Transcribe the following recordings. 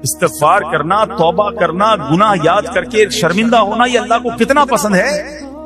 استغفار کرنا، توبہ کرنا، گناہ یاد کر کے شرمندہ ہونا، یہ اللہ کو کتنا پسند ہے.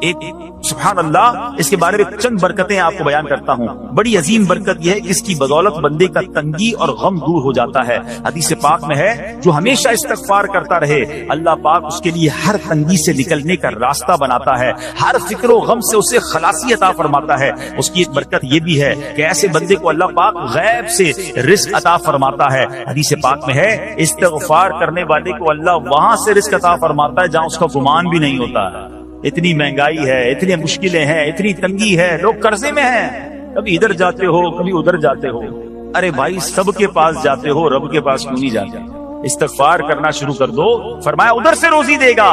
ایک سبحان اللہ، اس کے بارے میں چند برکتیں آپ کو بیان کرتا ہوں. بڑی عظیم برکت یہ ہے کہ اس کی بدولت بندے کا تنگی اور غم دور ہو جاتا ہے. حدیث پاک میں ہے جو ہمیشہ استغفار کرتا رہے اللہ پاک اس کے لیے ہر تنگی سے نکلنے کا راستہ بناتا ہے، ہر فکر و غم سے اسے خلاصی عطا فرماتا ہے. اس کی ایک برکت یہ بھی ہے کہ ایسے بندے کو اللہ پاک غیب سے رزق عطا فرماتا ہے. حدیث پاک میں ہے استغفار کرنے والے کو اللہ وہاں سے رزق عطا فرماتا ہے جہاں اس کا گمان بھی نہیں ہوتا. اتنی مہنگائی ہے، اتنی مشکلیں ہیں، اتنی تنگی ہے، لوگ قرضے میں ہیں، کبھی ادھر جاتے ہو کبھی ادھر جاتے ہو. ارے بھائی سب کے پاس جاتے ہو، رب کے پاس کیوں نہیں جاتے؟ استغفار کرنا شروع کر دو، فرمایا ادھر سے روزی دے گا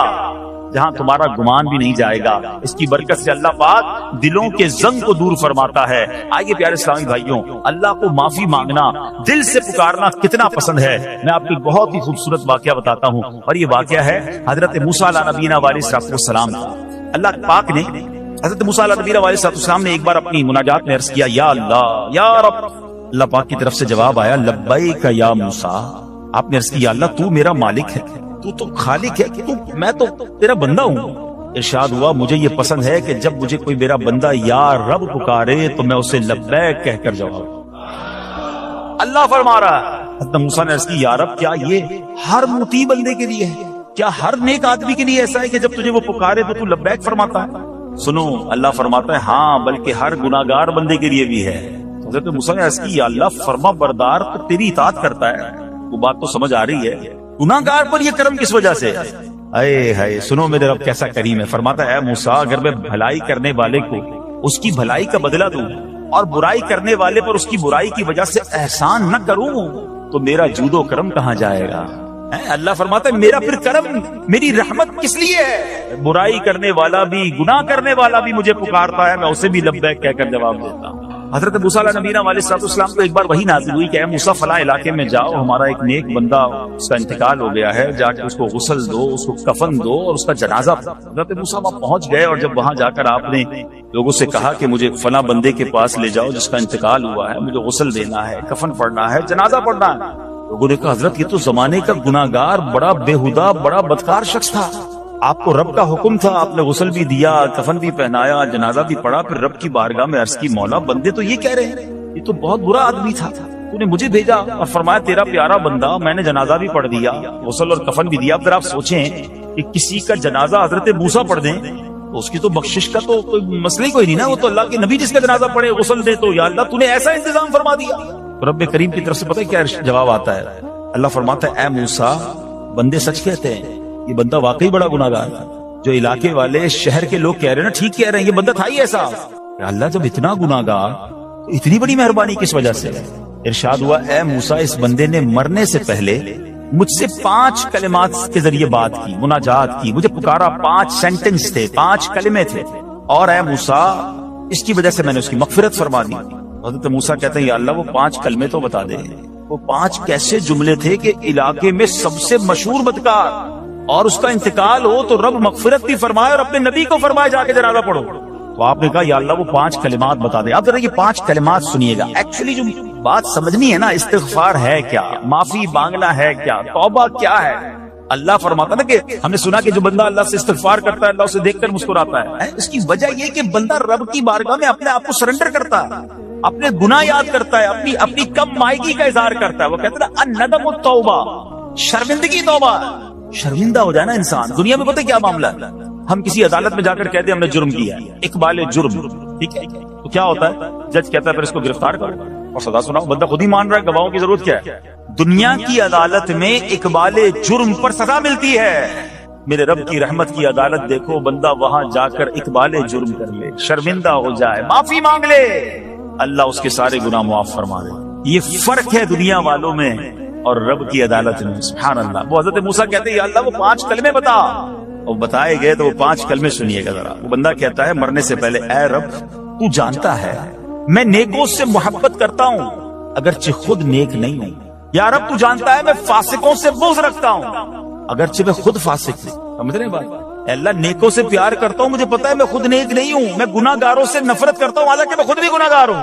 جہاں تمہارا گمان بھی نہیں جائے گا. اس کی برکت سے اللہ پاک دلوں کے زنگ کو دور فرماتا ہے. آئیے پیارے اسلامی بھائیوں، اللہ کو معافی مانگنا، دل سے پکارنا کتنا پسند ہے. میں آپ کو ایک بہت ہی خوبصورت واقعہ بتاتا ہوں، اور یہ واقعہ ہے حضرت موسیٰ علیہ نبینا علیہ السلام کا. اللہ پاک نے حضرت موسیٰ علیہ نبینا علیہ السلام نے ایک بار اپنی مناجات میں عرض کیا یا اللہ یا رب. اللہ پاک کی طرف سے جواب آیا لبیک یا موسیٰ. آپ نے عرض کیا یا اللہ تو میرا مالک ہے، تو خالق ہے، میں تو تیرا بندہ ہوں. ارشاد ہوا مجھے یہ پسند ہے کہ جب مجھے کوئی میرا بندہ یا رب پکارے تو میں اسے لبیک کہہ کر جواب. اللہ فرما رہا ہے حضرت موسیٰ نے عرض کی یا رب کیا یہ ہر مطیع بندے کے لیے ہے؟ کیا ہر نیک آدمی کے لیے ایسا ہے کہ جب تجھے وہ پکارے تو لبیک فرماتا ہے؟ سنو اللہ فرماتا ہے ہاں بلکہ ہر گناہگار بندے کے لیے بھی ہے. حضرت موسیٰ نے عرض کی یا اللہ فرما بردار تو تیری اطاعت کرتا ہے. وہ بات تو سمجھ آ رہی ہے، گناہگار پر یہ کرم کس وجہ سے؟ اے ہائے سنو میرے رب کیسا کریم ہے. فرماتا ہے اے موسیٰ اگر میں بھلائی کرنے والے کو اس کی بھلائی کا بدلہ دوں اور برائی کرنے والے پر اس کی برائی کی وجہ سے احسان نہ کروں تو میرا جود و کرم کہاں جائے گا؟ اللہ فرماتا ہے میرا پھر کرم، میری رحمت کس لیے ہے؟ برائی کرنے والا بھی گناہ کرنے والا بھی مجھے پکارتا ہے، میں اسے بھی لبیک کہہ کر جواب دیتا ہوں. حضرت موسیٰ علیہ نبینا علیہ السلام کو ایک بار وہی نازل ہوئی کہ اے موسیٰ فلاں علاقے میں جاؤ، ہمارا ایک نیک بندہ اس کا انتقال ہو گیا ہے، جا کے اس کو غسل دو، اس کو کفن دو اور اس کا جنازہ. حضرت موسیٰ وہاں پہنچ گئے اور جب وہاں جا کر آپ نے لوگوں سے کہا کہ مجھے فلاں بندے کے پاس لے جاؤ جس کا انتقال ہوا ہے، مجھے غسل دینا ہے، کفن پڑھنا ہے، جنازہ پڑھنا ہے. لوگوں نے کہا حضرت یہ تو زمانے کا گناہگار، بڑا بےہودہ، بڑا بدکار شخص تھا، آپ کو رب کا حکم تھا، آپ نے غسل بھی دیا، کفن بھی پہنایا، جنازہ بھی پڑھا، پھر رب کی بارگاہ میں عرض کی مولا بندے تو یہ کہہ رہے ہیں یہ تو بہت برا آدمی تھا، تو نے مجھے بھیجا اور فرمایا تیرا پیارا بندہ، میں نے جنازہ بھی پڑھ دیا، غسل اور کفن بھی دیا. پھر آپ سوچیں کہ کسی کا جنازہ حضرت موسیٰ پڑھ دیں تو اس کی تو بخشش کا تو کوئی مسئلہ ہی کوئی نہیں نا، وہ تو اللہ کے نبی جس کا جنازہ پڑھے غسل دے تو یا اللہ تو نے ایسا انتظام فرما دیا. رب کریم کی طرف سے پتہ کیا جواب آتا ہے؟ اللہ فرماتا ہے اے موسیٰ بندے سچ کہتے ہیں، یہ بندہ واقعی بڑا گناہگار تھا. جو علاقے والے شہر کے لوگ کہہ رہے ہیں نا ٹھیک کہہ رہے ہیں، یہ بندہ تھا ہی ایسا. اللہ جب اتنا گناہگار تو اتنی بڑی مہربانی کس وجہ سے؟ ارشاد ہوا اے موسیٰ اس بندے نے مرنے سے پہلے مجھ سے 5 کلمات کے ذریعے بات کی، مناجات کی، مجھے پکارا، 5 سینٹنس تھے، 5 کلمے تھے، اور اے موسیٰ اس کی وجہ سے میں نے اس کی مغفرت فرما دی. حضرت موسیٰ کہتے ہیں یا اللہ وہ 5 کلمے تو بتا دے. وہ 5 کیسے جملے تھے کہ علاقے میں سب سے مشہور بدکار اور اس کا انتقال ہو تو رب مغفرت بھی فرمائے اور اپنے نبی کو فرمائے جا کے جنازہ پڑھو. تو آپ نے کہا یا اللہ وہ 5 کلمات بتا دیں. آپ ذرا یہ 5 کلمات سنیے گا. ایکچولی جو بات سمجھنی ہے نا، استغفار ہے کیا، معافی مانگنا ہے کیا، توبہ کیا ہے. اللہ فرماتا نا کہ ہم نے سنا کہ جو بندہ اللہ سے استغفار کرتا ہے اللہ اسے دیکھ کر مسکراتا ہے. اس کی وجہ یہ کہ بندہ رب کی بارگاہ میں اپنے آپ کو سرنڈر کرتا ہے، اپنے گناہ یاد کرتا ہے، اپنی کم مائگی کا اظہار کرتا ہے. وہ کہتے ہیں الندم التوبہ، شرمندگی توبہ. شرمندہ ہو جائے نا انسان. دنیا میں پتہ کیا معاملہ ہے، ہم کسی عدالت میں جا کر کہتے ہیں ہم نے جرم کیا ہے، اقبال جرم، ٹھیک ہے، تو کیا ہوتا ہے جج کہتا ہے پھر اس کو گرفتار کرو اور سزا سناؤ. بندہ خود ہی مان رہا ہے، گواہوں کی ضرورت کیا ہے. دنیا کی عدالت میں اقبال جرم پر سزا ملتی ہے. میرے رب کی رحمت کی عدالت دیکھو، بندہ وہاں جا کر اقبال جرم کر لے، شرمندہ ہو جائے، معافی مانگ لے، اللہ اس کے سارے گناہ معاف فرما دے. یہ فرق ہے دنیا والوں میں اور رب کی عدالت میں. سبحان اللہ. وہ حضرت موسیٰ کہتے ہیں یا اللہ وہ 5 کلمے بتا، اور بتائے گئے تو وہ 5 کلمے سنیے گا ذرا. وہ بندہ کہتا ہے مرنے سے پہلے اے رب تو جانتا ہے میں نیکوں سے محبت کرتا ہوں اگرچہ خود نیک نہیں ہوں. یا رب تو جانتا ہے میں فاسقوں سے بغض رکھتا ہوں اگرچہ میں خود فاسق ہوں. سمجھ رہے ہیں بات؟ اے اللہ نیکوں سے پیار کرتا ہوں، مجھے پتا ہے میں خود نیک نہیں ہوں. میں گناہ گاروں سے نفرت کرتا ہوں حالانکہ میں خود بھی گناہ گار ہوں.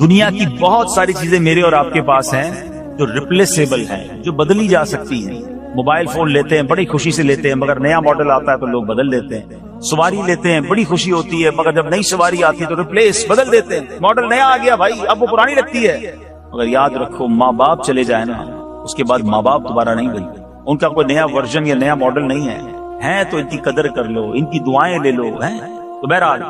دنیا کی بہت ساری چیزیں میرے اور آپ کے پاس ہیں جو ریپلیسیبل ہیں، جو بدلی جا سکتی ہیں۔ موبائل فون لیتے ہیں، بڑی خوشی سے لیتے ہیں، مگر نیا ماڈل آتا ہے تو لوگ بدل دیتے ہیں۔ سواری لیتے ہیں، بڑی خوشی ہوتی ہے، مگر جب نئی سواری آتی ہے تو ریپلیس بدل دیتے ہیں۔ ماڈل نیا آ گیا بھائی، اب وہ پرانی لگتی ہے۔ مگر یاد رکھو، ماں باپ چلے جائیں نا، اس کے بعد ماں باپ دوبارہ نہیں بنتے، ان کا کوئی نیا ورژن یا نیا ماڈل نہیں ہے تو ان کی قدر کر لو، ان کی دعائیں لے لو۔ تو بہرحال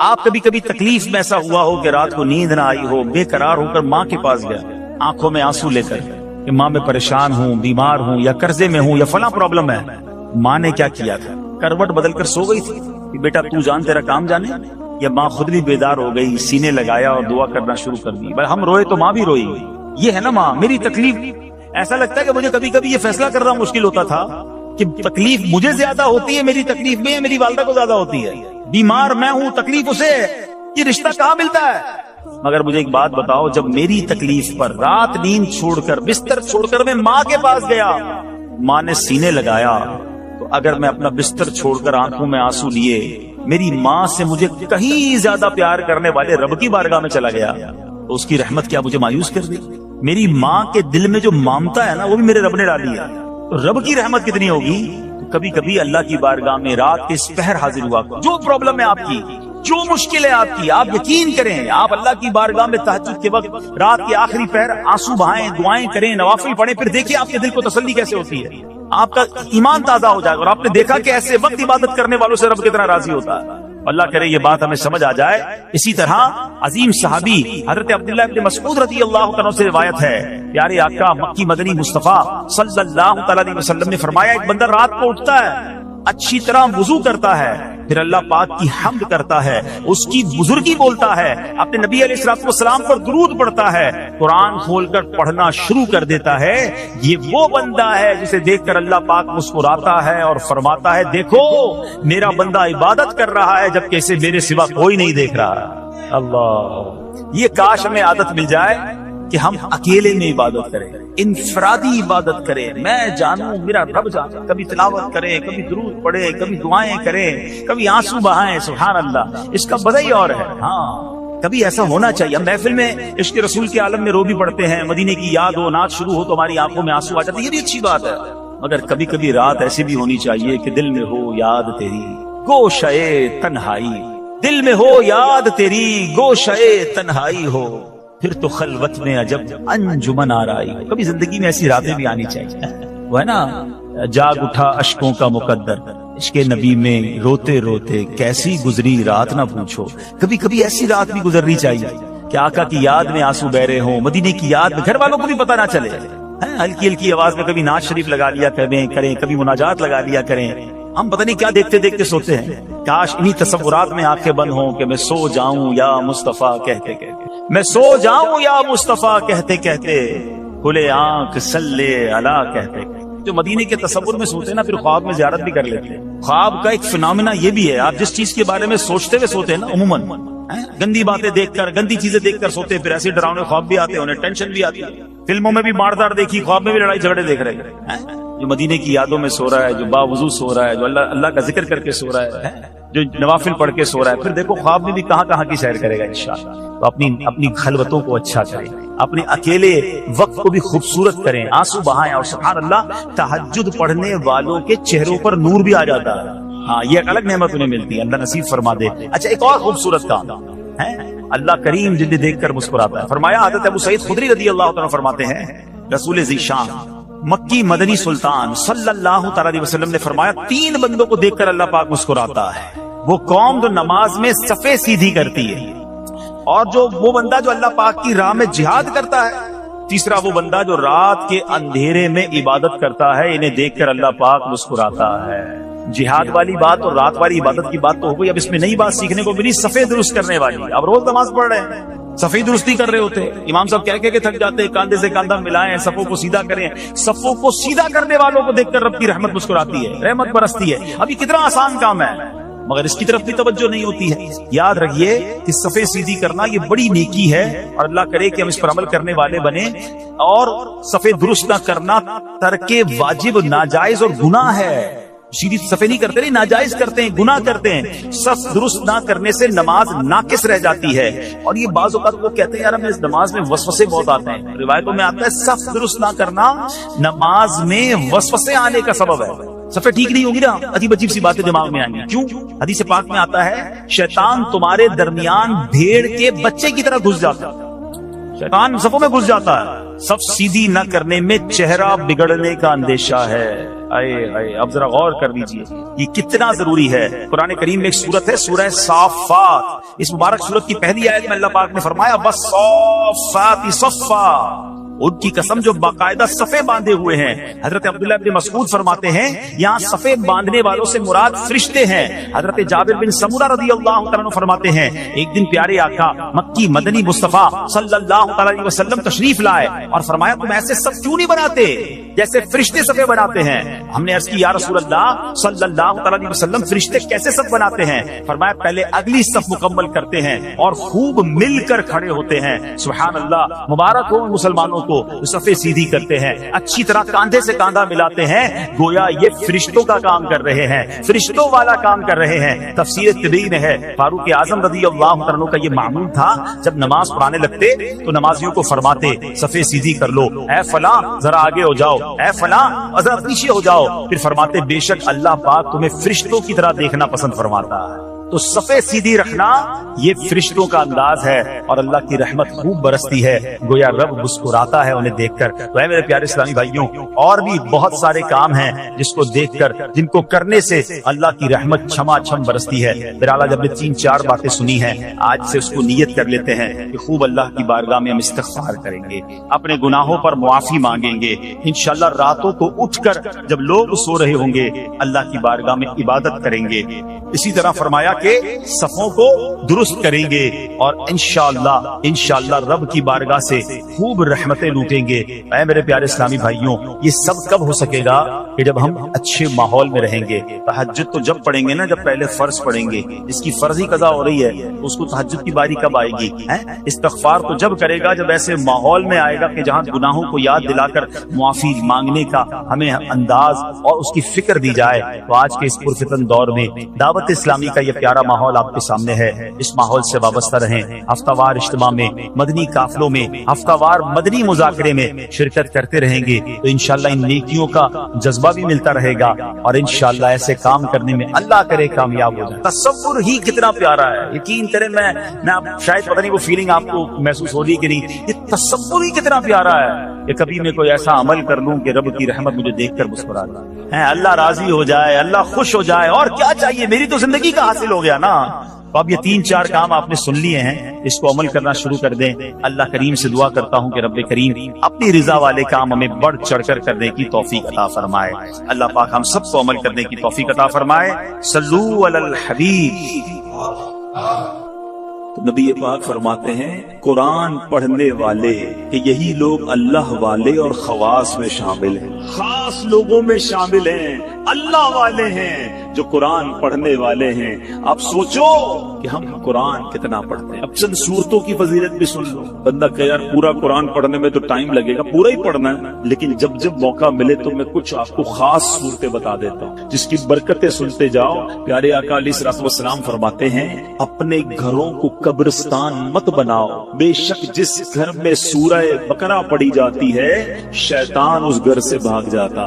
آپ کبھی کبھی تکلیف میں ایسا ہوا ہو کہ رات کو نیند نہ آئی ہو، بے قرار ہو کر ماں کے پاس گیا، آنکھوں میں آنسو لے کر کہ ماں میں پریشان ہوں، بیمار ہوں، یا قرضے میں ہوں، یا فلاں پرابلم ہے۔ ماں نے کیا کیا تھا؟ کروٹ بدل کر سو گئی تھی کہ بیٹا تو جان تیرا کام جانے، یا ماں خود بھی بیدار ہو گئی، سینے لگایا اور دعا کرنا شروع کر دی؟ ہم روئے تو ماں بھی روئی۔ یہ ہے نا ماں، میری تکلیف۔ ایسا لگتا ہے کہ مجھے کبھی کبھی یہ فیصلہ کرنا مشکل ہوتا تھا کہ تکلیف مجھے زیادہ ہوتی ہے میری تکلیف میں، یا میری والدہ کو زیادہ ہوتی ہے؟ بیمار میں ہوں، تکلیف اسے ہے، یہ رشتہ کہاں ملتا ہے؟ مگر مجھے ایک بات بتاؤ، جب میری تکلیف پر رات نیند چھوڑ کر، بستر چھوڑ کر میں ماں کے پاس گیا، ماں نے سینے لگایا، تو اگر میں اپنا بستر چھوڑ کر آنکھوں میں آنسو لیے میری ماں سے مجھے کہیں زیادہ پیار کرنے والے رب کی بارگاہ میں چلا گیا، تو اس کی رحمت کیا مجھے مایوس کر دی؟ میری ماں کے دل میں جو مامتا ہے نا، وہ بھی میرے رب نے ڈالی ہے، تو رب کی رحمت کتنی ہوگی؟ تو کبھی کبھی اللہ کی بارگاہ میں رات کے اس پہر حاضر ہوا، جو پرابلم ہے آپ کی، جو مشکل ہے آپ کی، آپ یقین کریں، آپ اللہ کی بارگاہ میں تہجد کے وقت رات کے آخری پہر آنسو بہائیں، دعائیں کریں، نوافل پڑھیں، پھر دیکھیں آپ کے دل کو تسلی کیسے ہوتی ہے، آپ کا ایمان تازہ ہو جائے گا، اور آپ نے دیکھا کہ ایسے وقت عبادت کرنے والوں سے رب کتنا راضی ہوتا ہے۔ اللہ کرے یہ بات ہمیں سمجھ آ جائے۔ اسی طرح عظیم صحابی حضرت عبداللہ ابن مسعود رضی اللہ عنہ سے روایت ہے، پیارے آقا مکی مدنی مصطفیٰ صلی اللہ علیہ وسلم نے فرمایا، ایک بندہ رات کو اٹھتا ہے، اچھی طرح وضو کرتا ہے، پھر اللہ پاک کی حمد کرتا ہے، اس کی بزرگی بولتا ہے، اپنے نبی علیہ الصلوۃ والسلام پر درود پڑھتا ہے، قرآن کھول کر پڑھنا شروع کر دیتا ہے، یہ وہ بندہ ہے جسے دیکھ کر اللہ پاک مسکراتا ہے اور فرماتا ہے، دیکھو میرا بندہ عبادت کر رہا ہے جبکہ اسے میرے سوا کوئی نہیں دیکھ رہا۔ اللہ، یہ کاش ہمیں عادت مل جائے کہ ہم اکیلے میں عبادت کریں، انفرادی عبادت کریں، میں جانوں میرا رب جانے، کبھی تلاوت کریں، کبھی درود پڑھیں، کبھی دعائیں کریں، کبھی آنسو بہائیں، سبحان اللہ، اس کا مزہ ہی اور ہے۔ ہاں، کبھی ایسا ہونا چاہیے۔ ہم محفل میں عشق رسول کے عالم میں رو بھی پڑھتے ہیں، مدینے کی یاد ہو، نعت شروع ہو تو ہماری آنکھوں میں آنسو آ جاتے ہیں، یہ بھی اچھی بات ہے، مگر کبھی کبھی رات ایسی بھی ہونی چاہیے کہ دل میں ہو یاد تیری گوشئے تنہائی، دل میں ہو یاد تیری گوشئے تنہائی ہو، پھر تو خلوت میں عجب انجمن آرائی۔ کبھی زندگی میں ایسی راتیں بھی آنی چاہیے، وہ ہے نا، جاگ اٹھا اشکوں کا مقدر، عشق نبی میں روتے روتے کیسی گزری رات نہ پوچھو۔ کبھی کبھی ایسی رات بھی گزرنی چاہیے کہ آقا کی یاد میں آنسو بہ رہے ہوں، مدینے کی یاد میں، گھر والوں کو بھی پتہ نہ چلے، ہلکی ہلکی آواز میں کبھی نعت شریف لگا لیا کریں، کبھی مناجات لگا لیا کریں۔ ہم پتہ نہیں کیا دیکھتے دیکھتے سوتے ہیں، کاش انہی تصورات میں آنکھیں بند ہوں کہ میں سو جاؤں یا مصطفیٰ کہتے کہتے، میں سو جاؤں یا مصطفیٰ کہتے کہتے، کھلے آنکھ صلی علی کہتے کہتے۔ جو مدینے کے تصور میں سوتے ہیں نا، پھر خواب میں زیارت بھی کر لیتے ہیں۔ خواب کا ایک فنامنا یہ بھی ہے، آپ جس چیز کے بارے میں سوچتے ہوئے سوتے ہیں نا، عموماً گندی باتیں دیکھ کر، گندی چیزیں دیکھ کر سوتے ہیں، پھر ایسے ڈراؤنے خواب بھی آتے ہیں، انہیں ٹینشن بھی آتی ہے۔ فلموں میں بھی ماردار دیکھی، خواب میں بھی لڑائی جھگڑے دیکھ رہے ہیں۔ جو مدینے کی یادوں میں سو رہا ہے، جو باوضو سو رہا ہے، جو اللہ کا ذکر کر کے سو رہا ہے، جو نوافل پڑھ کے سو رہا ہے، پھر دیکھو خواب میں بھی کہاں کہاں کی سیر کرے گا انشاءاللہ۔ تو اپنی خلوتوں کو اچھا کریں، اپنے اکیلے وقت کو بھی خوبصورت کریں، آنسو بہائیں، اور سبحان اللہ تہجد پڑھنے والوں کے چہروں پر نور بھی آ جاتا ہے۔ ہاں، یہ ایک الگ نعمت انہیں ملتی ہے، اللہ نصیب فرما دے۔ اچھا، ایک اور خوبصورت کام ہے، اللہ کریم جنہیں دیکھ کر مسکراتا ہے۔ فرمایا حضرت ابو سعید خدری رضی اللہ عنہ فرماتے ہیں، رسول ذیشان مکی مدنی سلطان صلی اللہ تعالی علیہ وسلم نے فرمایا، 3 بندوں کو دیکھ کر اللہ پاک مسکراتا ہے۔ وہ قوم جو نماز میں صفیں سیدھی کرتی ہے، اور وہ بندہ جو اللہ پاک کی راہ میں جہاد کرتا ہے، تیسرا وہ بندہ جو رات کے اندھیرے میں عبادت کرتا ہے، انہیں دیکھ کر اللہ پاک مسکراتا ہے۔ جہاد والی بات اور رات والی عبادت کی بات تو ہو گئی، اب اس میں نئی بات سیکھنے کو ملی، صفیں درست کرنے والی۔ اب روز نماز پڑھ رہے ہیں، صفیں درستی کر رہے ہوتے، امام صاحب کہہ کے تھک جاتے، کاندھے سے کاندھا ملائیں، صفوں کو سیدھا کریں۔ صفوں کو سیدھا کرنے والوں کو دیکھ کر رب کی رحمت مسکراتی ہے، رحمت برستی ہے۔ اب یہ کتنا آسان کام ہے، مگر اس کی طرف بھی توجہ نہیں ہوتی ہے۔ یاد رکھیے کہ صفیں سیدھی کرنا یہ بڑی نیکی ہے، اور اللہ کرے کہ ہم اس پر عمل کرنے والے بنیں۔ اور صفیں درست نہ کرنا ترک واجب، ناجائز اور گناہ ہے۔ سیدھی صفے نہیں کرتے، نہیں ناجائز کرتے ہیں، گناہ کرتے ہیں. صف درست نہ کرنے سے نماز ناقص رہ جاتی ہے. اور یہ بعض اوقات وہ کہتے ہیں یار ہمیں اس نماز میں وسوسے بہت آتے ہیں. روایتوں میں آتا ہے صف درست نہ کرنا نماز میں وسوسے آنے کا سبب ہے. صفیں ٹھیک نہیں ہوگی نا، عجیب عجیب سی باتیں دماغ میں آئیں گی. کیوں؟ حدیث پاک میں آتا ہے شیطان تمہارے درمیان بھیڑ کے بچے کی طرح گھس جاتا ہے. شیطان صفوں میں گھس جاتا ہے. صف سیدھی نہ کرنے میں چہرہ بگڑنے کا اندیشہ ہے. اب ذرا غور کر لیجئے یہ کتنا ضروری ہے. قرآن کریم میں ایک سورت ہے سورہ صافات. اس مبارک سورت کی پہلی آیت میں اللہ پاک نے فرمایا والصافات صفا. ان کی قسم جو باقاعدہ صفے باندھے ہوئے ہیں. حضرت عبداللہ بن مسعود فرماتے ہیں یہاں صفے باندھنے والوں سے مراد فرشتے ہیں. حضرت جابر بن سمورہ رضی اللہ تعالیٰ عنہ فرماتے ہیں ایک دن پیارے آقا مکی مدنی مصطفیٰ صلی اللہ علیہ وسلم تشریف لائے اور فرمایا تم ایسے صف کیوں نہیں بناتے جیسے فرشتے صفے بناتے ہیں. ہم نے عرض کی یا رسول اللہ صلی اللہ علیہ وسلم فرشتے کیسے صف بناتے ہیں؟ فرمایا پہلے اگلی صف مکمل کرتے ہیں اور خوب مل کر کھڑے ہوتے ہیں. سبحان اللہ، مبارک ہو مسلمانوں کو صفے سیدھی کرتے ہیں، اچھی طرح کاندھے سے کاندھا ملاتے ہیں، گویا یہ فرشتوں کا کام کر رہے ہیں، فرشتوں والا کام کر رہے ہیں. تفسیر طبری میں ہے فاروق اعظم رضی اللہ عنہ کا یہ معمول تھا جب نماز پڑھانے لگتے تو نمازیوں کو فرماتے صفے سیدھی کر لو، اے فلاں ذرا آگے ہو جاؤ، اے فلاں ذرا پیچھے ہو جاؤ. پھر فرماتے بے شک اللہ پاک تمہیں فرشتوں کی طرح دیکھنا پسند فرماتا ہے. تو صفے سیدھی رکھنا یہ فرشتوں کا انداز ہے اور اللہ کی رحمت خوب برستی ہے، گویا رب مسکراتا ہے انہیں دیکھ کر. تو اے میرے پیارے اسلامی بھائیوں، اور بھی بہت سارے کام ہیں جس کو دیکھ کر جن کو کرنے سے اللہ کی رحمت چھما چھم برستی ہے. بہرحال جب نے 3-4 باتیں سنی ہیں آج سے اس کو نیت کر لیتے ہیں کہ خوب اللہ کی بارگاہ میں ہم استغفار کریں گے، اپنے گناہوں پر معافی مانگیں گے. انشاءاللہ راتوں کو اٹھ کر جب لوگ سو رہے ہوں گے اللہ کی بارگاہ میں عبادت کریں گے. اسی طرح فرمایا کہ صفوں کو درست کریں گے اور انشاءاللہ رب کی بارگاہ سے خوب رحمتیں لوٹیں گے. اے میرے پیارے اسلامی بھائیوں، یہ سب کب ہو سکے گا کہ جب ہم اچھے ماحول میں رہیں گے. تہجد تو جب پڑھیں گے نا جب پہلے فرض پڑھیں گے، جس کی فرضی قضا ہو رہی ہے اس کو تہجد کی باری کب آئے گی؟ استغفار تو جب کرے گا جب ایسے ماحول میں آئے گا کہ جہاں گناہوں کو یاد دلا کر معافی مانگنے کا ہمیں انداز اور اس کی فکر دی جائے. تو آج کے اس پرفتن دور میں دعوت اسلامی کا یہ پیارا ماحول آپ کے سامنے ہے. اس ماحول سے وابستہ رہیں، ہفتہ وار اجتماع میں، مدنی قافلوں میں، ہفتہ وار مدنی مذاکرے میں شرکت کرتے رہیں گے تو انشاءاللہ ان نیکیوں کا جذبہ بھی ملتا رہے گا اور انشاءاللہ ایسے کام کرنے میں اللہ کرے کامیاب ہو جائے. تصور ہی کتنا پیارا ہے، یقین کریں میں شاید پتہ نہیں وہ فیلنگ آپ کو محسوس ہو رہی کہ نہیں، یہ تصور ہی کتنا پیارا ہے کہ کبھی میں کوئی ایسا عمل کر لوں کہ رب کی رحمت مجھے دیکھ کر مسکرا دے، اللہ راضی ہو جائے، اللہ خوش ہو جائے. اور کیا چاہیے، میری تو زندگی کا حاصل ہو گیا نا. تو اب یہ 3-4 کام آپ نے سن لیے ہیں، اس کو عمل کرنا شروع کر دیں. اللہ کریم سے دعا کرتا ہوں کہ رب کریم اپنی رضا والے کام ہمیں بڑھ چڑھ کر کرنے کی توفیق عطا فرمائے. اللہ پاک ہم سب کو عمل کرنے کی توفیق عطا فرمائے. صلو علی الحبیب. تو نبی پاک فرماتے ہیں قرآن پڑھنے والے کہ یہی لوگ اللہ والے اور خواص میں شامل ہیں، خاص لوگوں میں شامل ہیں، اللہ والے ہیں جو قرآن پڑھنے والے ہیں. آپ سوچو کہ ہم قرآن کتنا پڑھتے ہیں. اب چند سورتوں کی فضیلت بھی سن لو. بندہ کہ یار پورا قرآن پڑھنے میں تو ٹائم لگے گا، پورا ہی پڑھنا ہے، لیکن جب جب موقع ملے تو میں کچھ آپ کو خاص صورتیں بتا دیتا ہوں جس کی برکتیں سنتے جاؤ. پیارے آقا علیہ الصلوۃ والسلام فرماتے ہیں اپنے گھروں کو قبرستان مت بناؤ، بے شک جس گھر میں سورہ بقرہ پڑھی جاتی ہے شیطان اس گھر سے بھاگ جاتا.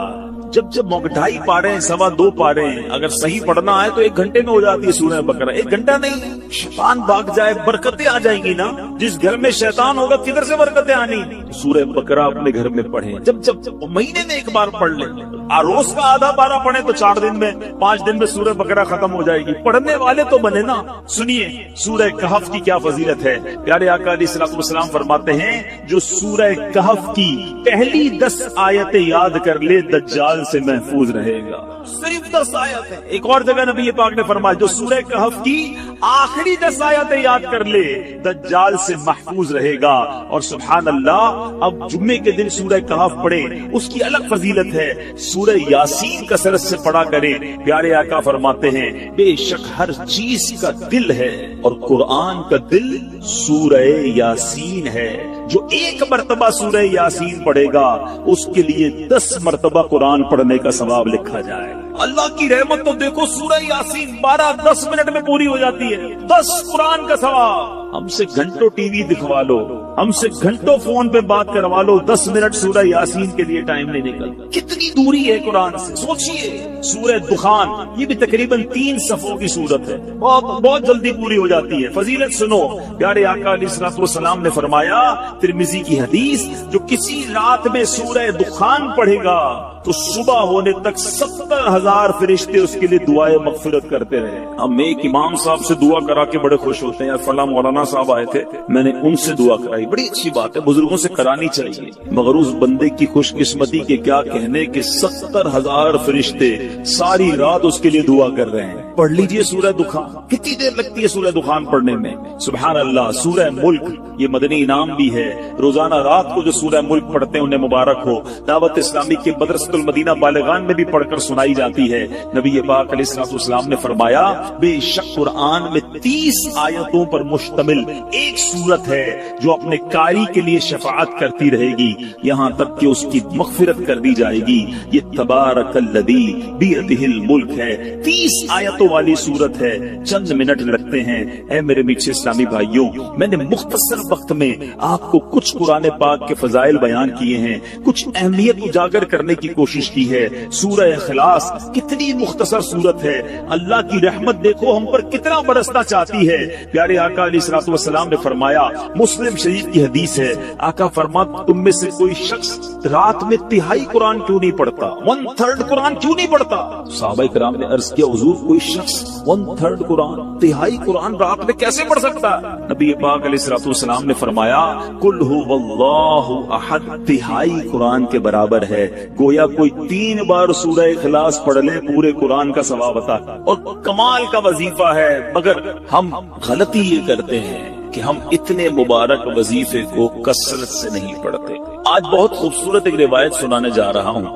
جب جب 2.5 پارے 2.25 پارے اگر صحیح پڑھنا ہے تو 1 گھنٹے میں ہو جاتی ہے سورہ بقرہ. 1 گھنٹہ نہیں، شیطان بھاگ جائے، برکتیں آ جائیں گی نا. جس گھر میں شیطان ہوگا کدھر سے برکتیں آنی؟ سورہ بقرہ اپنے گھر میں پڑھیں. جب مہینے میں 1 بار پڑھ لیں، روز کا آدھا پارہ پڑھیں تو 4 دن میں 5 دن میں سورہ بقرہ ختم ہو جائے گی. پڑھنے والے تو بنے نا. سنیے سورہ کہف کی کیا فضیلت ہے. پیارے آقا علیہ الصلوۃ والسلام فرماتے ہیں جو سورہ کہف کی پہلی 10 آیتیں یاد کر لے دجال سے محفوظ رہے گا. صرف 10 آیتیں. ایک اور جگہ نبی پاک نے فرمایا جو سورہ کہف کی آخری 10 آیتیں یاد کر لے دجال سے محفوظ رہے گا. اور سبحان اللہ اب جمعے کے دن سورہ کہف پڑھے، اس کی الگ فضیلت ہے. سورہ یاسین کثرت سے پڑھا کریں. پیارے آقا فرماتے ہیں بے شک ہر چیز کا دل ہے اور قرآن کا دل سورہ یاسین ہے. جو 1 مرتبہ سورہ یاسین پڑھے گا اس کے لیے 10 مرتبہ قرآن پڑھنے کا ثواب لکھا جائے. اللہ کی رحمت تو دیکھو سورہ یاسین 12-10 منٹ میں پوری ہو جاتی ہے، 10 قرآن کا ثواب۔ ہم سے گھنٹوں ٹی وی دکھوا لو، ہم سے گھنٹوں فون پہ بات کروا لو، 10 منٹ سورہ یاسین کے لیے ٹائم نہیں نکلتا۔ کتنی دوری ہے قرآن سے، سوچئے۔ سورہ دخان یہ بھی تقریباً 3 صفوں کی سورت ہے، بہت جلدی پوری ہو جاتی ہے۔ فضیلت سنو، پیارے آقا علیہ الصلوۃ والسلام نے فرمایا، ترمذی کی حدیث، جو کسی رات میں سورہ دخان پڑھے گا تو صبح ہونے تک 70,000 فرشتے اس کے لیے دعائیں مغفرت کرتے رہے۔ ہم ایک امام صاحب سے دعا کرا کے بڑے خوش ہوتے ہیں، فلاں مولانا صاحب آئے تھے، میں نے ان سے دعا کرائی، بڑی اچھی بات ہے، بزرگوں سے کرانی چاہیے، مگر اس بندے کی خوش قسمتی کے کیا کہنے کہ 70,000 فرشتے ساری رات اس کے لیے دعا کر رہے ہیں۔ پڑھ لیجئے سورہ دخان، کتنی دیر لگتی ہے سورہ دخان پڑھنے میں؟ سبحان اللہ۔ سورہ ملک یہ مدنی انعام بھی ہے، روزانہ رات کو جو سورہ ملک پڑھتے ہیں انہیں مبارک ہو۔ دعوت اسلامی کے مدرسۃ المدینہ بالغان میں بھی پڑھ کر سنائی جاتی ہے۔ نبی پاک علیہ الصلوۃ والسلام نے فرمایا، بے شک قرآن میں 30 آیتوں پر مشتمل ایک سورت ہے جو اپنے قاری کے لیے شفاعت کرتی رہے گی یہاں تک کہ اس کی مغفرت کر دی جائے گی۔ یہ تبارک الذی بیدہ الملک ہے، 30 آیتوں والی سورت ہے، چند منٹ لگتے ہیں۔ اے میرے میٹھے اسلامی بھائیوں، میں نے مختصر وقت میں آپ کو کچھ قرآن پاک کے فضائل بیان کیے ہیں، کچھ اہمیت اجاگر کرنے کی کوشش کی ہے۔ سورہ اخلاص کتنی مختصر سورت ہے، اللہ کی رحمت دیکھو ہم پر کتنا برسنا چاہتی ہے۔ پیارے آقا علیہ الصلوۃ والسلام نے فرمایا، مسلم شریف کی حدیث ہے، آقا فرماتے تم میں سے کوئی شخص رات میں تہائی قرآن کیوں نہیں پڑھتا، 1/3 قرآن کیوں نہیں پڑھتا؟ صحابہ کرام نے عرض کیا، حضور کوئی شخص 1/3 قرآن، تہائی قرآن رات میں کیسے پڑھ سکتا؟ نبی پاک علیہ الصلوۃ والسلام نے فرمایا، قل هو اللہ احد تہائی قرآن کے برابر ہے، گویا کوئی 3 بار سورہ اخلاص پڑھ لے پورے قرآن کا ثواب عطا، اور کمال کا وظیفہ ہے۔ مگر ہم غلطی یہ کرتے ہیں کہ ہم اتنے مبارک وظیفے کو کثرت سے نہیں پڑھتے۔ آج بہت خوبصورت ایک روایت سنانے جا رہا ہوں۔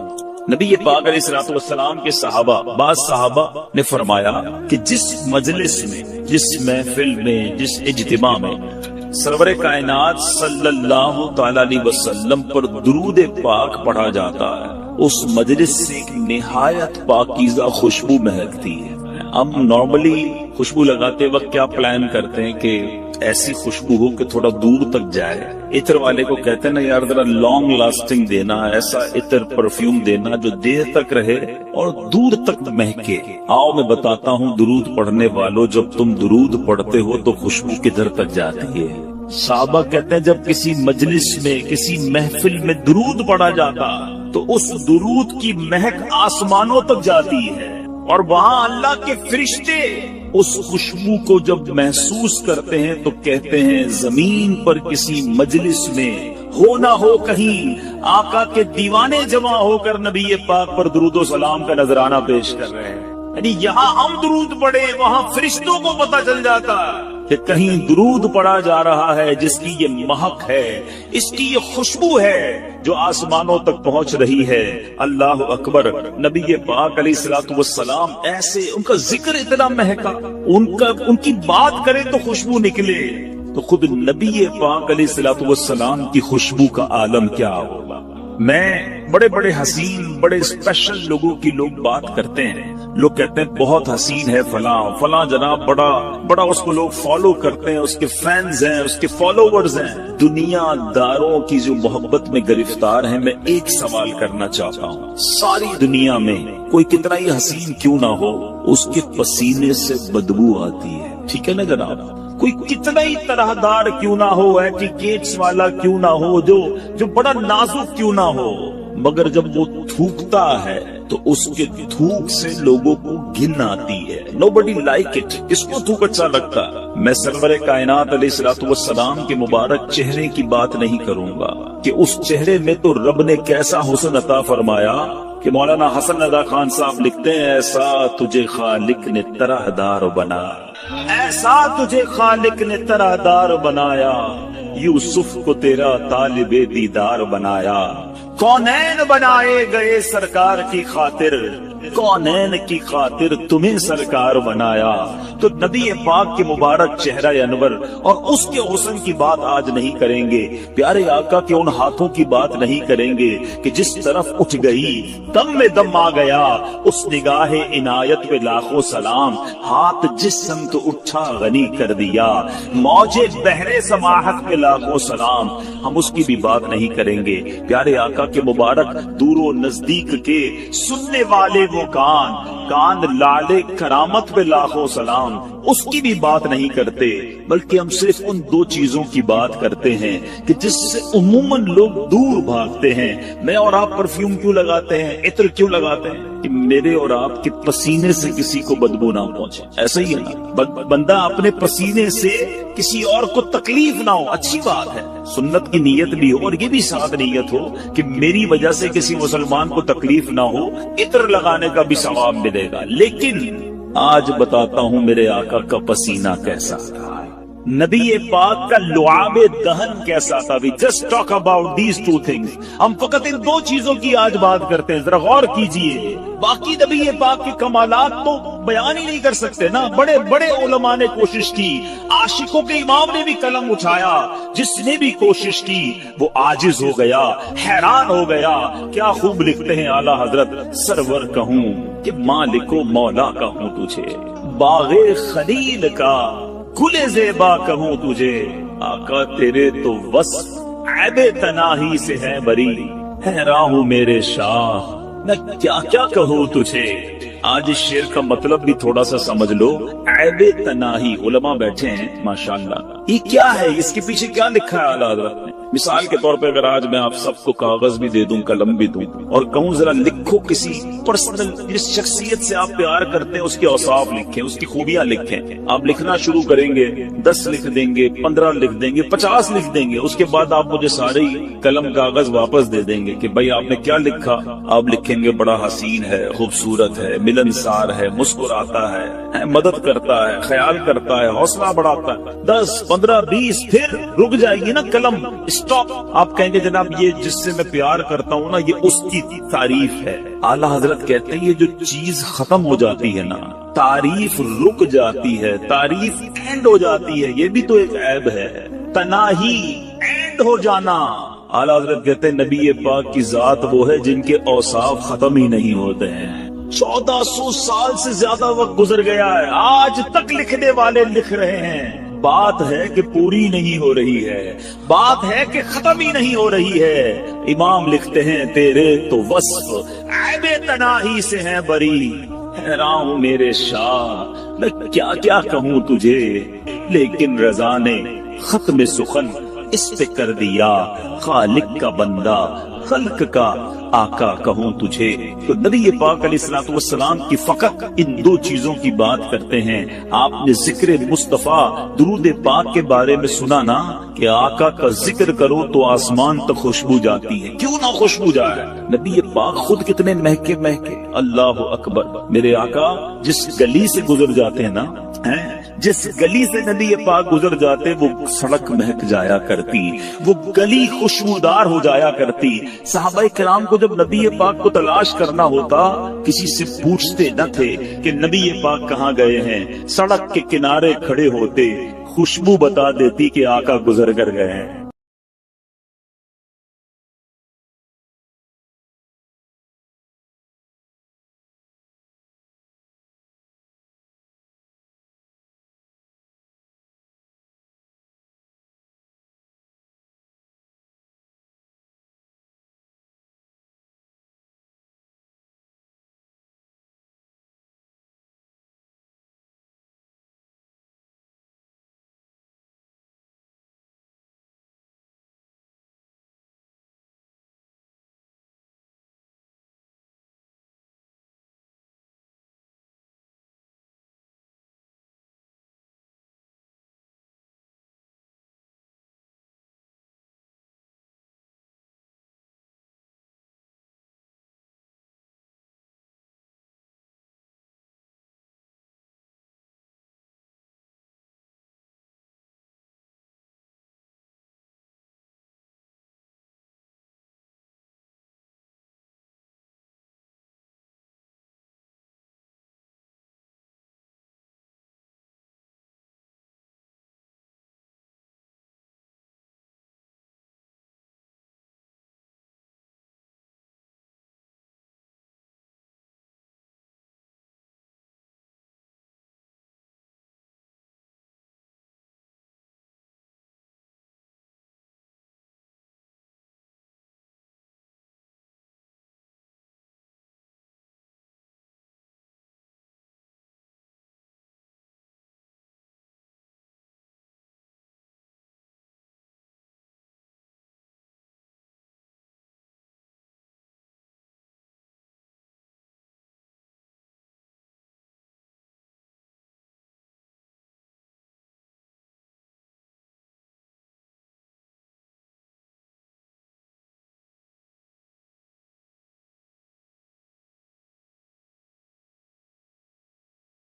نبی پاک علیہ الصلوۃ والسلام کے صحابہ، بعض صحابہ نے فرمایا کہ جس مجلس میں، جس محفل میں، جس اجتماع میں سرور کائنات صلی اللہ تعالی علیہ وسلم پر درود پاک پڑھا جاتا ہے، اس مجلس سے ایک نہایت پاکیزہ خوشبو مہکتی ہے۔ ہم نارملی خوشبو لگاتے وقت کیا پلان کرتے ہیں کہ ایسی خوشبو ہو کہ تھوڑا دور تک جائے۔ عطر والے کو کہتے ہیں نا یار ذرا لانگ لاسٹنگ دینا، ایسا عطر پرفیوم دینا جو دیر تک رہے اور دور تک مہکے۔ آؤ میں بتاتا ہوں درود پڑھنے والوں، جب تم درود پڑھتے ہو تو خوشبو کدھر تک جاتی ہے؟ صحابہ کہتے ہیں جب کسی مجلس میں، کسی محفل میں درود پڑھا جاتا تو اس درود کی مہک آسمانوں تک جاتی ہے، اور وہاں اللہ کے فرشتے اس خوشبو کو جب محسوس کرتے ہیں تو کہتے ہیں زمین پر کسی مجلس میں ہو نہ ہو کہیں آقا کے دیوانے جمع ہو کر نبی پاک پر درود و سلام کا نذرانہ پیش کر رہے ہیں۔ یعنی یہاں ہم درود پڑھے، وہاں فرشتوں کو پتہ چل جاتا کہ کہیں درود پڑھا جا رہا ہے جس کی یہ مہک ہے، اس کی یہ خوشبو ہے جو آسمانوں تک پہنچ رہی ہے۔ اللہ اکبر۔ نبی پاک علیہ الصلوۃ والسلام ایسے، ان کا ذکر اتنا مہکا، ان کی بات کرے تو خوشبو نکلے، تو خود نبی پاک علیہ الصلوۃ والسلام کی خوشبو کا عالم کیا ہوگا۔ میں بڑے بڑے حسین، بڑے اسپیشل لوگوں کی لوگ بات کرتے ہیں، لوگ کہتے ہیں بہت حسین ہے فلاں فلاں جناب، بڑا اس کو لوگ فالو کرتے ہیں، اس کے فینز ہیں، اس کے فالوورز ہیں۔ دنیا داروں کی جو محبت میں گرفتار ہیں، میں ایک سوال کرنا چاہتا ہوں، ساری دنیا میں کوئی کتنا ہی حسین کیوں نہ ہو، اس کے پسینے سے بدبو آتی ہے، ٹھیک ہے نا جناب؟ کوئی کتنا ہی طرح دار کیوں نہ ہو، ایٹیکیٹس والا کیوں نہ ہو، جو بڑا نازک کیوں نہ ہو، مگر جب وہ تھوکتا ہے تو اس کے تھوک سے لوگوں کو گھن آتی ہے۔ Nobody like it۔ اس کو تھوک اچھا لگتا۔ میں سرور کائنات علیہ الصلوۃ والسلام کے مبارک چہرے کی بات نہیں کروں گا کہ اس چہرے میں تو رب نے کیسا حسن عطا فرمایا کہ مولانا حسن رضا خان صاحب لکھتے ہیں، ایسا تجھے خالق نے طرح دار بنا، ایسا تجھے خالق نے طرح دار بنایا، یوسف کو تیرا طالب دیدار بنایا، کونین بنائے گئے سرکار کی خاطر، کونین کی خاطر تمہیں سرکار بنایا، تو نبی پاک کے مبارک چہرہ انور اور اس کے حسن کی بات آج نہیں کریں گے، پیارے آقا کے ان ہاتھوں کی بات نہیں کریں گے کہ جس طرف اٹھ گئی دم میں دم آ گیا، اس نگاہ عنایت پہ لاکھوں سلام، ہاتھ جس سمت اٹھا غنی کر دیا، موجے بحر سماحت پہ لاکھوں سلام، ہم اس کی بھی بات نہیں کریں گے۔ پیارے آقا کے مبارک دور و نزدیک کے سننے والے وہ کان لالے کرامت پہ لاکھوں سلام، اس کی بھی بات نہیں کرتے، بلکہ ہم صرف ان دو چیزوں کی بات کرتے ہیں کہ جس سے عموماً لوگ دور بھاگتے ہیں۔ میں اور آپ پرفیوم کیوں لگاتے ہیں، عطر کیوں لگاتے ہیں؟ کہ میرے اور آپ کے پسینے سے کسی کو بدبو نہ پہنچے، ایسا ہی ہے نا، بندہ اپنے پسینے سے کسی اور کو تکلیف نہ ہو، اچھی بات ہے، سنت کی نیت بھی ہو اور یہ بھی ساتھ نیت ہو کہ میری وجہ سے کسی مسلمان کو تکلیف نہ ہو، عطر لگانے کا بھی ثواب ملے گا۔ لیکن آج بتاتا ہوں میرے آقا کا پسینہ کیسا تھا، نبی پاک کا لعاب دہن کیسا تھا۔ We just talk about these two things۔ ہم فقط ان دو چیزوں کی آج بات کرتے ہیں، ذرا غور کیجئے۔ باقی نبی پاک کے کمالات تو بیان ہی نہیں کر سکتے نا، بڑے بڑے علماء نے کوشش کی، عاشقوں کے امام نے بھی قلم اٹھایا، جس نے بھی کوشش کی وہ عاجز ہو گیا، حیران ہو گیا۔ کیا خوب لکھتے ہیں اعلیٰ حضرت، سرور کہوں کہ مالک و مولا کہوں تجھے، باغ خلیل کا گل زیبا کہوں تجھے، آقا تیرے تو وصف عیب تناہی سے ہے بری، حیران ہوں میرے شاہ میں کیا کیا کہوں تجھے۔ آج اس شعر کا مطلب بھی تھوڑا سا سمجھ لو، عیب تناہی، علماء بیٹھے ہیں ماشاءاللہ، یہ کیا ہے، اس کے پیچھے کیا لکھا ہے اعلیٰ حضرت نے؟ مثال کے طور پہ اگر آج میں آپ سب کو کاغذ بھی دے دوں، قلم بھی دوں اور کہوں ذرا لکھو کسی پرسنل، جس شخصیت سے آپ پیار کرتے ہیں اس کے اوصاف لکھیں، اس کی خوبیاں لکھیں، آپ لکھنا شروع کریں گے، 10 لکھ دیں گے، 15 لکھ دیں گے، 50 لکھ دیں گے، اس کے بعد آپ مجھے سارے قلم کاغذ واپس دے دیں گے کہ بھائی آپ نے کیا لکھا؟ آپ لکھیں گے بڑا حسین ہے، خوبصورت ہے، ملنسار ہے، مسکراتا ہے، مدد کرتا ہے، خیال کرتا ہے، حوصلہ بڑھاتا ہے۔ 10 15 20 پھر رک جائے گی نا قلم، اسٹاپ۔ آپ کہیں گے جناب یہ جس سے میں پیار کرتا ہوں نا، یہ اس کی تعریف ہے۔ اعلیٰ حضرت کہتے ہیں یہ جو چیز ختم ہو جاتی ہے نا، تعریف رک جاتی ہے، تعریف اینڈ ہو جاتی ہے، یہ بھی تو ایک عیب ہے، تناہی اینڈ ہو جانا۔ اعلیٰ حضرت کہتے ہیں نبی پاک کی ذات وہ ہے جن کے اوصاف ختم ہی نہیں ہوتے ہیں۔ 1400 سال سے زیادہ وقت گزر گیا ہے، آج تک لکھنے والے لکھ رہے ہیں۔ بات ہے کہ پوری نہیں ہو رہی ہے، بات ہے کہ ختم ہی نہیں ہو رہی ہے۔ امام لکھتے ہیں تیرے تو وصف عیب تناہی سے ہیں بری، حیران ہوں میرے شاہ میں کیا کیا کہوں تجھے، لیکن رضا نے ختم سخن اس پہ کر دیا، خالق کا بندہ خلق کا آقا کہوں تجھے۔ تو نبی پاک علیہ الصلوۃ والسلام کی فقط ان دو چیزوں کی بات کرتے ہیں۔ آپ نے ذکر مصطفیٰ درود پاک کے بارے میں سنا نا کہ آقا کا ذکر کرو تو آسمان تک خوشبو جاتی ہے، کیوں نہ خوشبو جائے؟ نبی پاک خود کتنے مہکے مہکے، اللہ اکبر۔ میرے آقا جس گلی سے گزر جاتے ہیں نا، جس گلی سے نبی پاک گزر جاتے وہ سڑک مہک جایا کرتی، وہ گلی خوشبودار ہو جایا کرتی۔ صحابہ کرام کو جب نبی پاک کو تلاش کرنا ہوتا کسی سے پوچھتے نہ تھے کہ نبی پاک کہاں گئے ہیں، سڑک کے کنارے کھڑے ہوتے، خوشبو بتا دیتی کہ آقا گزر کر گئے ہیں۔